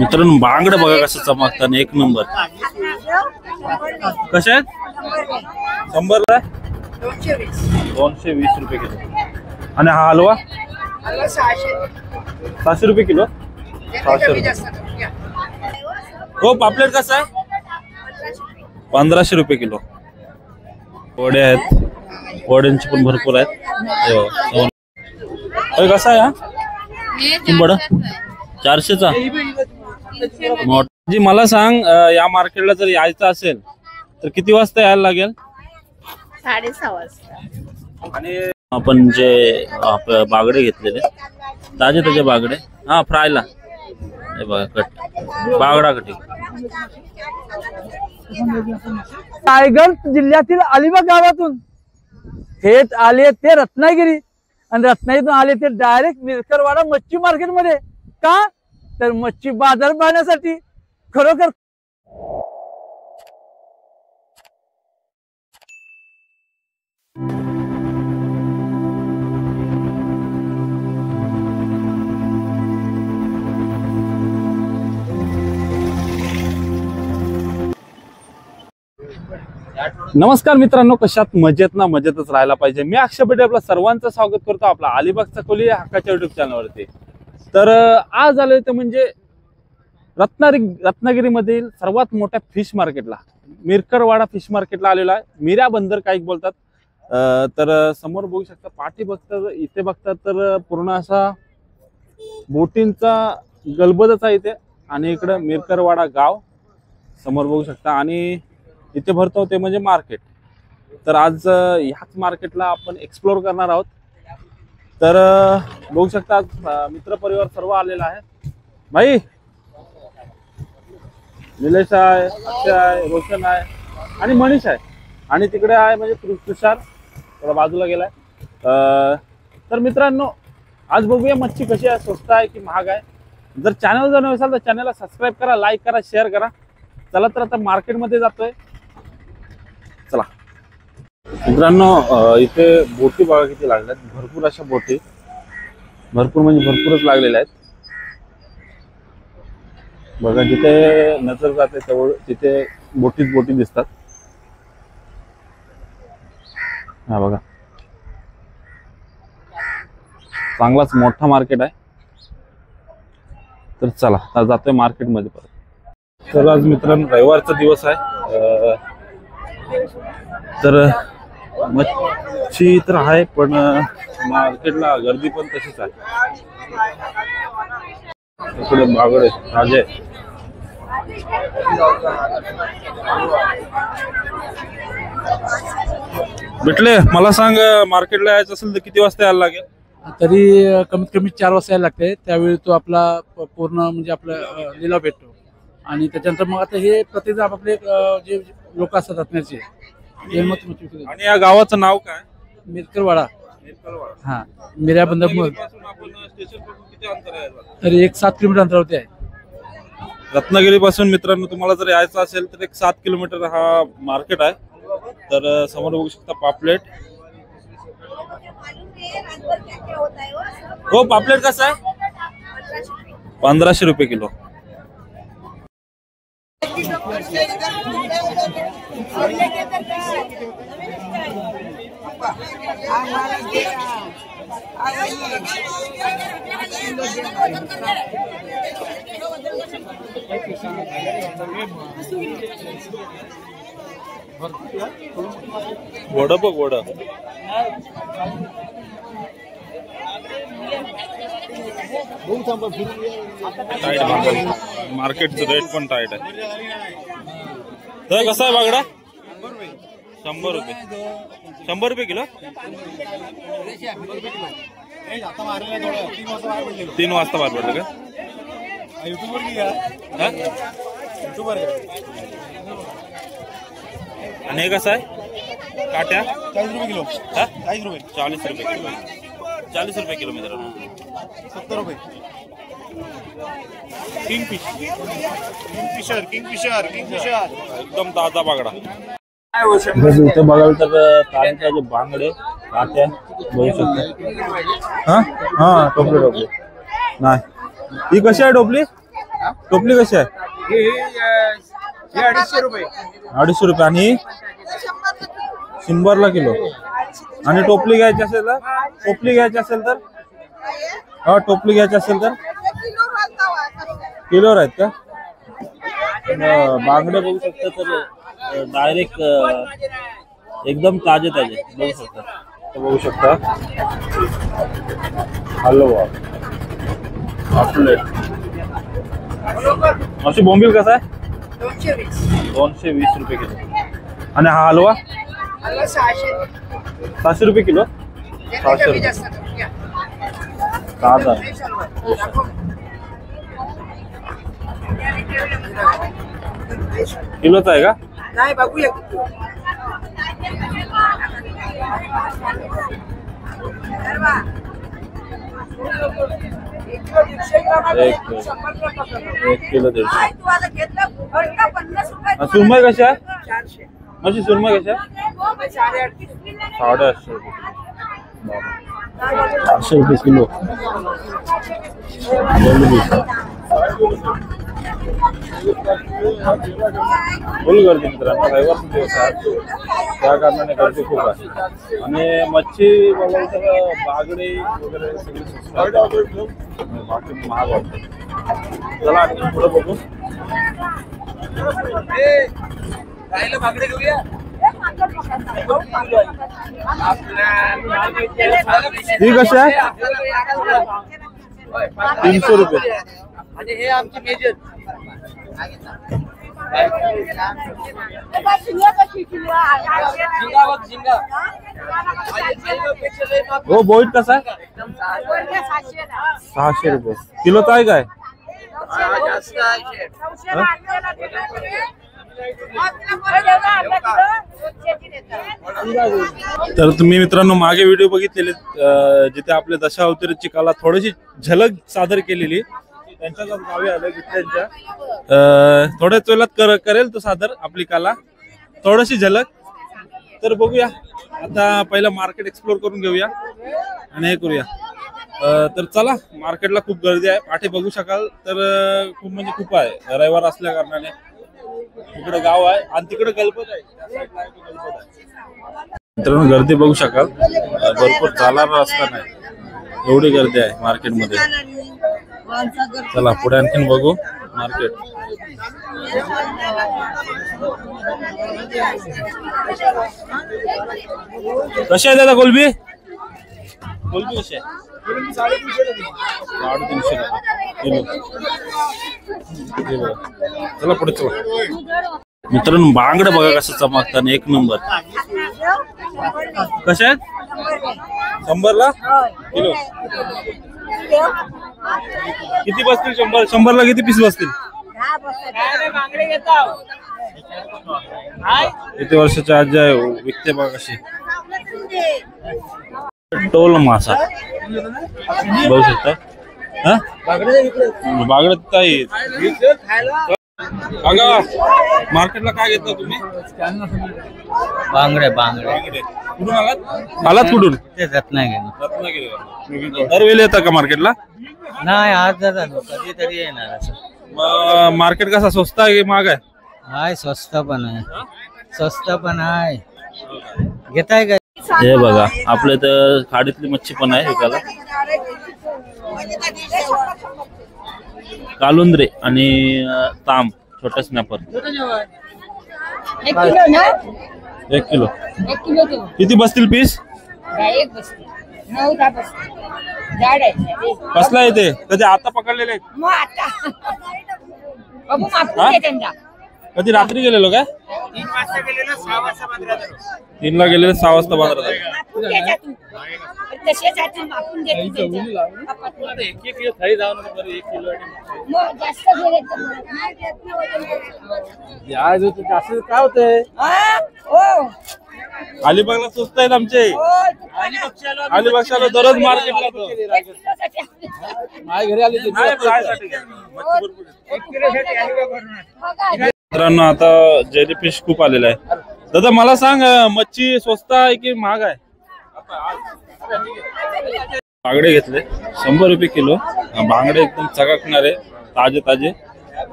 मित्रांनो बांगडे बघा कसं चमकतात, एक नंबर. कसे आहेत? 100 ला 220 रुपये किलो. आणि हा हलवा 600 रुपये किलो. 600 रुपये. हो पापलेट कसं आहे? 1500 रुपये किलो. वडे आहेत, वड्यांची पण भरपूर आहेत. कसा आहे हा बडा? 400चा. जी मला सांग, या मार्केटला जर यायचं असेल तर किती वाजता यायला लागेल? 6:30 वाजता. आणि आपण जे बागडे घेतलेले ताजे ताजे बागडे, हा फ्रायला हे बघा कट बागडा कटी. रायगड जिल्ह्यातील अलिबाग गावातून थेट आले ते रत्नागिरी, आणि रत्नागिरीतून आले ते डायरेक्ट मिरकरवाडा मच्छी मार्केट मध्ये. का तर मच्छी बाजार पाहण्यासाठी. खरोखर नमस्कार मित्रांनो, कशात मजेत ना? मजेतच राहायला पाहिजे. मी अक्षय पेटे आपलं सर्वांचं स्वागत करतो आपला अलिबागचा खोली या हक्काच्या युट्यूब चॅनलवरती. तर आज आलोय ते म्हणजे रत्नागिरीमधील सर्वात मोठ्या फिश मार्केटला, मिरकरवाडा फिश मार्केटला आलेला आहे. मीरा बंदर काही बोलतात. तर समोर बघू शकता, पाठी बघता इथे बघतात तर पूर्ण असा बोटींचा गलबतच आहे इथे. आणि इकडं मिरकरवाडा गाव समोर बघू शकता. आणि इथे भरतो ते म्हणजे मार्केट. तर आज ह्याच मार्केटला आपण एक्सप्लोर करणार आहोत. तर बघू शकता आज मित्र परिवार सर्व आलेला आहे. भाई निलेश आहे, अक्षय आहे, रोशन आहे आणि मनीष आहे. आणि तिकडे आहे म्हणजे तुषार थोडा बाजूला गेलाय. तर मित्रांनो आज बघूया मच्छी कशी आहे, स्वस्त आहे की महाग आहे. जर चॅनल जर नसेल तर चॅनलला सबस्क्राईब करा, लाईक करा, शेअर करा. चला तर आता मार्केटमध्ये जातोय. चला मित्रांनो, इथे बोटी बघा किती लागल्यात. भरपूर अशा बोटी, भरपूर म्हणजे भरपूरच लागलेल्या आहेत. बघा जिथे नजर जाते तेवढं तिथे बोटी दिसतात. हा बघा, चांगलाच मोठा मार्केट आहे. तर चला आता जातोय मार्केटमध्ये परत. तर आज मित्रांनो रविवारचा दिवस आहे. तर मच्छी तर आहे पण मार्केटला गर्दी पण तशीच आहे. इकडे बागडे ताजे भेटले. मला सांग, मार्केटला यायचं असेल तर किती वाजता यायला लागेल? तरी कमीत कमी 4 वाजता यायला लागते. त्यावेळी तो आपला पूर्ण म्हणजे आपला लिलाव भेटतो. आणि त्याच्यानंतर मग आता हे प्रत्येक आपले जे लोक असतात रत्नाचे. आणि या गावाचं नाव काय? मिरकरवाडा. हा, मीरा बंदर. तरी 7 किलोमीटर अंतरावरती आहे. रत्नागिरी पासून मित्रांनो तुम्हाला जर यायचं असेल तर 7 किलोमीटर हा मार्केट आहे. तर समोर बघू शकता पापलेट. हो पापलेट कसं आहे? 1500 रुपये किलो. वडा बघ वडा. मार्केटचं रेट पण टाईट आहे. तर कसा आहे बागडा? 100 रुपये. 100 रुपये किलो. 3 वाजता बाहेर पडलं का? आणि हे कसं आहे काट्या? 40 रुपये किलो. 40 रुपये. 40 रुपये किलो. 40 रुपये किलो मित्रांनो. 70 रुपये. किंगफिशर एकदम ताजा बागडा. इथे बघाल तर ताजे बांगडे काट्या बघू शकता. हा हा टोपली नाही. ही कशी आहे टोपली? टोपली कशी आहे? हे 250 रुपये. 250 रुपये. आणि 100 किलो. आणि टोपली घ्यायची असेल तर? टोपली घ्यायची असेल तर? हा, टोपली घ्यायची असेल तर किलोवर आहेत का? बांगडे बघू शकता तर डायरेक्ट एकदम ताजे बघू शकता. बघू शकता हलवा पापलेट. अशी बोंबील कसा आहे? 220 रुपये किलो. आणि हा हलवा 600 रुपये किलो. 600 रुपये. ताजा किलोचा आहे का? नाही बघूया. एक किलो 150. सुरमई कशी आहे? अशी सुरमई कशी आहे? 850 रुपये. 800 रुपये किलो. फुल गर्दी मित्रांनो. रविवारचा दिवस आहे, त्या कारणाने गर्दी खूप आहे. आणि मच्छी बघायला तर बागडे वगैरे सगळे स्वस्त आहेत. बाकी महाग वाटतं. चला आणखी पुढे बघू. बागडे घेऊया. ही कशी आहे? 300 रुपये. आणि हे आमचे मेजर हो. बोईट कसा आहे? 600 रुपये किलोचा आहे काय? तर तुम्ही मित्रांनो मागे व्हिडिओ बघितलेले जिथे आपल्या दशावताराची कला थोडीशी झलक सादर केलेली. त्यांच्या गावी आलं त्यांच्या थोड्याच वेळात करेल तो सादर आपली कला, थोडीशी झलक. तर बघूया आता पहिला मार्केट एक्सप्लोर करून घेऊया आणि हे करूया. तर चला, मार्केटला खूप गर्दी आहे. पाठी बघू शकाल तर खूप म्हणजे खूप आहे. रविवार असल्या कारणाने इकडे गाव आहे आणि तिकडे गणपत आहे. मित्रांनो गर्दी बघू शकाल, भरपूर चालणारा रस्ता नाही, एवढी गर्दी आहे मार्केटमध्ये. चला पुढे आणखीन बघू मार्केट. कशी आहे दादा कोलबी? कोलबी कशी आहे? 350 रुपये किलो. चला पुढे चला. मित्रांनो बांगडे बघा कसं चमकतात, एक नंबर. कशा आहेत? 100 किलो. किती बसतील? 100 किती पीस बसतील? किती वर्षाची आजी आहे, विकते बघा कशी. टोल मासा बघू शकता. बागडे ताई मार्केटला काय घेतलं तुम्ही? बांगडे कुठून आलात कुठून? रत्नागिरी. दरवेळी येतात का मार्केटला? नाही, आज झालं कधीतरी येणार. मार्केट कसा, स्वस्त आहे की महाग आहे? हाय, स्वस्त पण आहे. घेताय का? हे बघा आपल्या तर खाडीतली मच्छी पण आहे विकायला. कालुंद्रे आणि ताम, छोटा स्नॅपर. 1 किलो. किती बसतील पीस? कसला येते? कधी आता पकडलेले? कधी रात्री गेलेलो काय? 3 वाजता गेलेलो, 6 वाजता बाजारात आलो. 3ला गेलेले 6 वाजता बाजारात आले. काय होतंय? अलिबागला स्वस्त आहेत आमचे. अलिबागला दररोज मार्केटला मित्रांनो आता जेलीफिश खूप आलेला आहे. दादा मला सांग, मच्छी स्वस्त आहे की महाग आहे? बांगडे घेतले 100 रुपये किलो. बांगडे एकदम चकाकणारे, ताजे ताजे.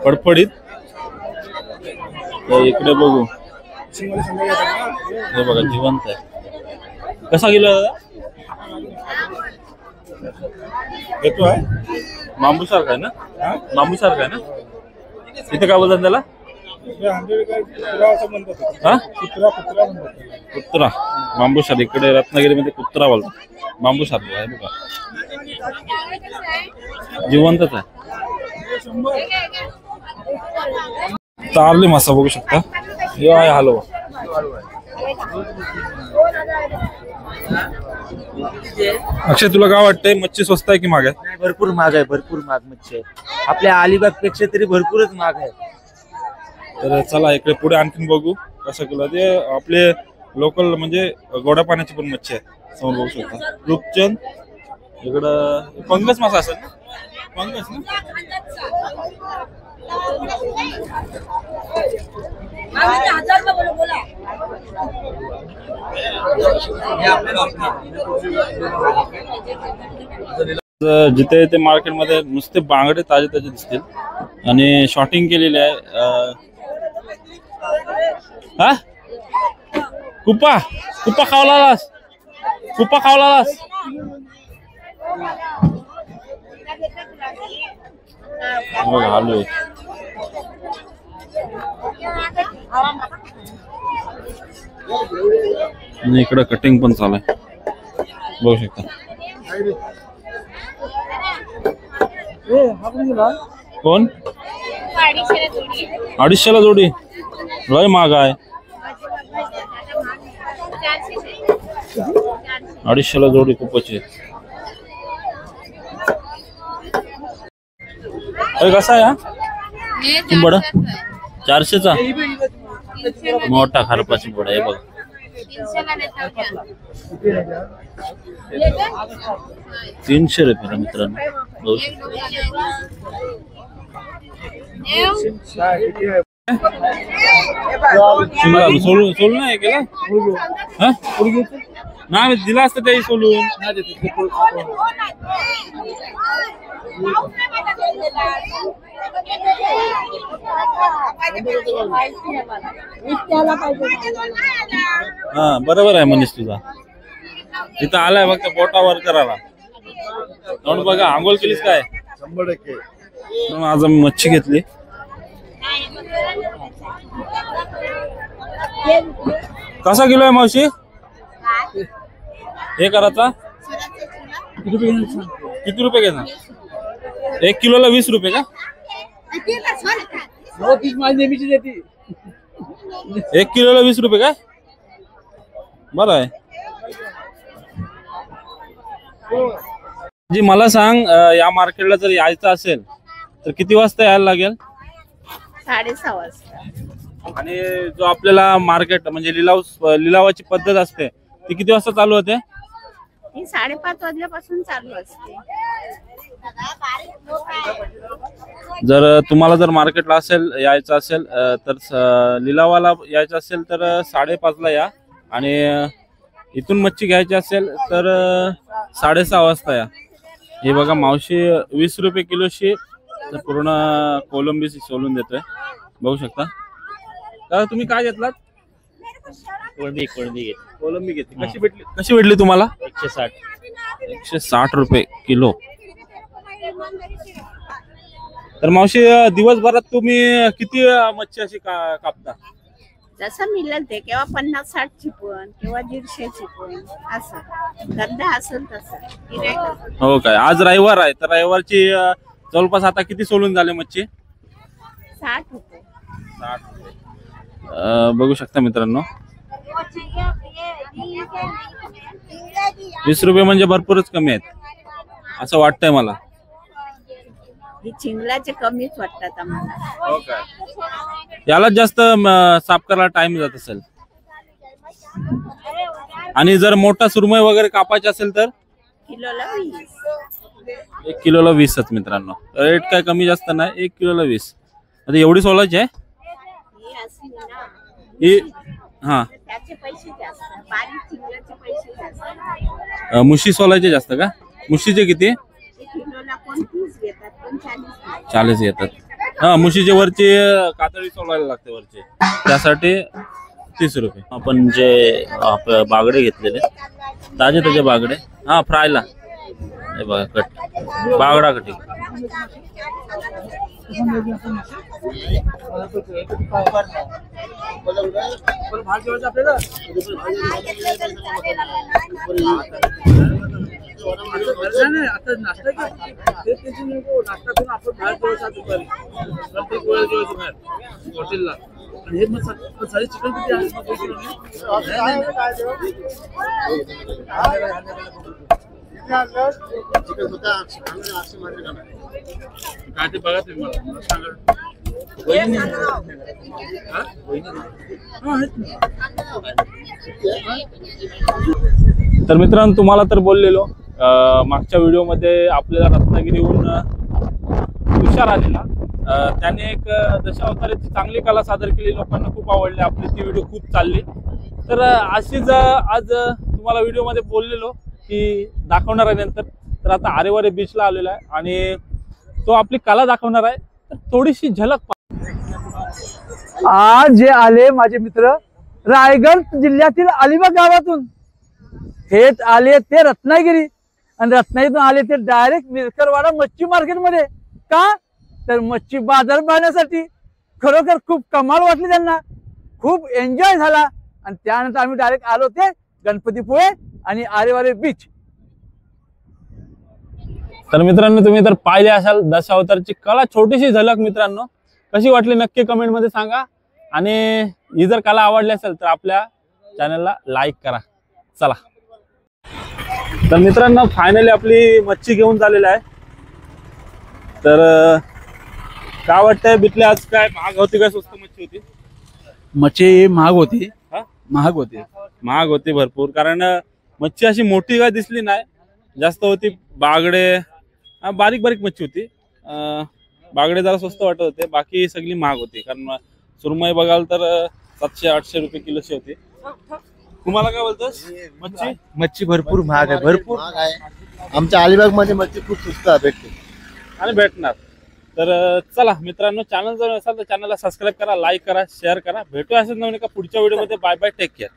फडफडीत. तर इकडे बघू, हे बघा जिवंत आहे. कसा किलो दादा? येतो आहे बांबू सारखा आहे ना, बांबू सारखा आहे ना. इथे काय बोलतात त्याला? हा कुत्रा, बांबू सार. इकडे रत्नागिरीमध्ये कुत्रा बोलतात, बांबू सारखा आहे बघा, जिवंतच आहे. तारली मासा बघू शकता, हे आहे हलवा. अक्षय तुला काय वाटतंय, मच्छी स्वस्त आहे की महाग आहे? भरपूर महाग आहे, भरपूर महाग मच्छी आहे. आपल्या अलिबाग पेक्षा तरी भरपूरच महाग आहे. तर चला इकडे पुढे आणखीन बघू कसं किलो. ते आपले लोकल म्हणजे गोड्या पाण्याची पण मच्छी आहे, समोर बघू शकता. रूपचंद, इकडं पंगस मासा असेल ना, पंगस ना. जिथे ते मार्केटमध्ये नुसते बांगडे ताजे ताजे दिसतील आणि शॉटिंग केलेली आहे. हा कुप्पा, कुप्पा खावलास, कुप्पा खावलास. आलू आहे. आणि इकडं कटिंग पण चालू आहे, बघू शकता. कोण? 250ला जोडी, लय महाग आहे. 250ला जोडी खूपच आहे. कसा आहे हा चिंबड? 400चा मोठा खारपा चिंबड आहे बघ. 300 रुपये मित्रांनो. सोलून नाही केला ना, दिला असतं काही सोलून. हा बरोबर आहे मनीष तुझा. इथं आलाय फक्त पोटावर करायला. म्हणून बघा आंघोळ केलीस काय? 100%. आज आम्ही मच्छी घेतली. कसा किलो आहे मावशी? हे करायचा किती रुपये घेणार? 1 किलोला 20 रुपये का? 1 किलोला 20 रुपये का? बरं आहे. जी मला सांग, या मार्केटला जर यायचं असेल तर किती वाजता यायला लागेल? 6:30 वाजता. आणि जो आपल्याला मार्केट म्हणजे लिलावाची पद्धत असते ती किती वाजता चालू होते? ती 5:30 वाजल्यापासून चालू असते. जर तुम्हाला जर मार्केटला यायचं असेल तर लिलावाला यायचं असेल तर 5:30ला या. आणि इथून मच्छी घ्यायची असेल तर 6:30 वाजता या. हे बघा मावशी 20 रुपये किलोशी पूर्ण कोलंबी सोलून देतोय, बघू शकता. तर तुम्ही काय घेतलात? कोलंबी घेतली. कशी भेटली तुम्हाला? 160 रुपये किलो. तर मावशी दिवसभरात तुम्ही किती मच्छी अशी कापता? जसं मिळेल ते, केव्हा 50-60 पण, केव्हा 150 पण, असं धंदा असेल तसं. हो काय? आज रविवार आहे तर रविवारची जवळपास आता किती सोलून झाले मच्छी? 60 रुपये. 60 रुपये. बघू शकता मित्रांनो, 20 रुपये म्हणजे भरपूरच कमी आहेत असं वाटतंय मला. ही चिंगलाचे कमीच वाटतात आम्हाला. हो काय? याला जास्त साफ करायला टाइम जात असेल. आणि जर मोठा सुरमई वगैरे कापायचा असेल तर किलोला 20. 1 किलोला 20च मित्रांनो. रेट काय कमी जास्त नाही, 1 किलोला 20. आता एवढी सोलायची आहे ही. हा, त्याचे पैसे जास्त, बारीक चिंगलाचे पैसे जास्त. मुशी सोलायचे जास्त का? मुशीचे किती? किलोला कोण 30 घेतात, कोण 40 40 येतात. हा मुशीचे वरची कातडी सोलायला लागते वरचे, त्यासाठी 30 रुपये. आपण जे बागडे घेतलेले ताजे ताजे बागडे, हा फ्रायला हे बघा कट बागडा कटी. काय ते बघा तुम्ही मला सांगा. तर मित्रांनो तुम्हाला तर बोललेलो मागच्या व्हिडिओमध्ये आपल्याला रत्नागिरीहून तुषार आलेला, त्याने एक दशावताराची चांगली कला सादर केली, लोकांना खूप आवडली, आपली ती व्हिडिओ खूप चालली. तर अशीच आज तुम्हाला व्हिडिओमध्ये बोललेलो की दाखवणार आहे नंतर. तर आता आरेवारे बीचला आलेला आहे आणि तो आपली कला दाखवणार आहे. तर थोडीशी झलक आज जे आले माझे मित्र रायगड जिल्ह्यातील अलिबाग गावातून थेट आले ते रत्नागिरी, आणि रत्नागिरीतून आले ते डायरेक्ट मिरकरवाडा मच्छी मार्केटमध्ये. का तर मच्छी बाजार पाहण्यासाठी. खरोखर खूप कमाल वाटली त्यांना, खूप एन्जॉय झाला. आणि त्यानंतर आम्ही डायरेक्ट आलो ते गणपतीपुळे आणि आरेवारे बीच. तर मित्रांनो तुम्ही तर पाहिले असाल दशावतारची कला, छोटीशी झलक. मित्रांनो कशी वाटली नक्की कमेंट मध्ये सांगा, आणि ही जर कला आवडली असेल तर आपल्या चॅनलला लाईक करा. चला तर मित्रांनो फायनली आपली मच्छी घेऊन झालेली आहे. तर काय वाटतंय बिटले आज काय महाग होती काय स्वस्त मच्छी होती? मच्छी महाग होती, हा? महाग होती भरपूर, कारण मच्छी अशी मोठी काय दिसली नाही, जास्त होती बागडे, बारीक बारीक मच्छी होती. बागडे जरा स्वस्त वाटत होते, बाकी सगळी महाग होती. कारण सुरमई बघाल तर 700-800 रुपये किलोची होती. तुम्हाला काय बोलतोस? मच्छी भरपूर महाग आहे, भरपूर महाग आहे. आमच्या अलिबाग मध्ये मच्छी खूप स्वस्त भेटते आणि भेटणार. तर चला मित्रांनो, चॅनल जर असाल तर चॅनलला सबस्क्राईब करा, लाईक करा, शेअर करा. भेटूया असंच नवीन एका पुढच्या व्हिडिओमध्ये. Bye bye, take care.